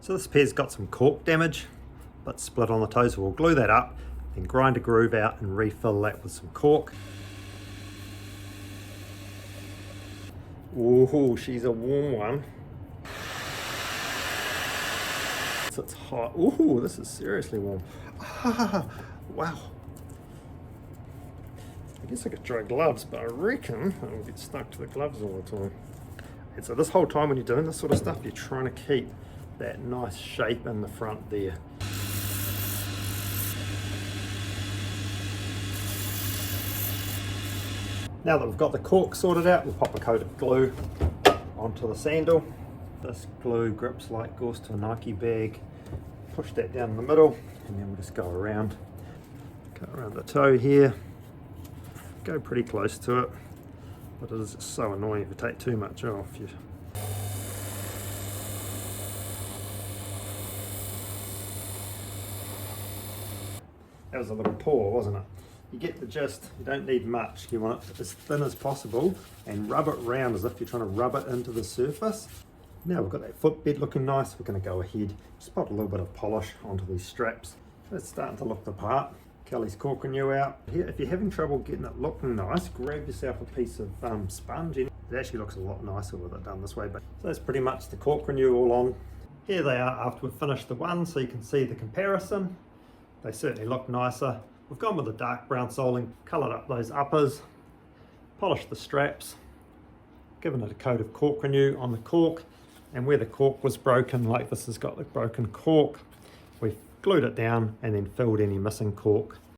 So this pair's got some cork damage, but split on the toes. So we'll glue that up, then grind a groove out and refill that with some cork. Ooh, she's a warm one. So it's hot. Ooh, this is seriously warm. Ah, wow. I guess I could try gloves, but I reckon I'll get stuck to the gloves all the time. And so this whole time when you're doing this sort of stuff, you're trying to keep that nice shape in the front there. Now that we've got the cork sorted out, we'll pop a coat of glue onto the sandal. This glue grips like goes to a Nike bag. Push that down in the middle, and then we'll just go around the toe here. Go pretty close to it, but it is so annoying if you take too much off. That was a little pour, wasn't it? You get the gist. You don't need much. You want it as thin as possible and rub it round as if you're trying to rub it into the surface. Now we've got that footbed looking nice. We're going to go ahead, just put a little bit of polish onto these straps. It's starting to look the part. Kelly's corking you out. Here, if you're having trouble getting it looking nice, grab yourself a piece of sponge. It actually looks a lot nicer with it done this way. But so that's pretty much the cork renew all on. Here they are after we've finished the one, so you can see the comparison. They certainly look nicer. We've gone with the dark brown soling, coloured up those uppers, polished the straps, given it a coat of cork renew on the cork, and where the cork was broken, like this has got the broken cork, we've glued it down and then filled any missing cork.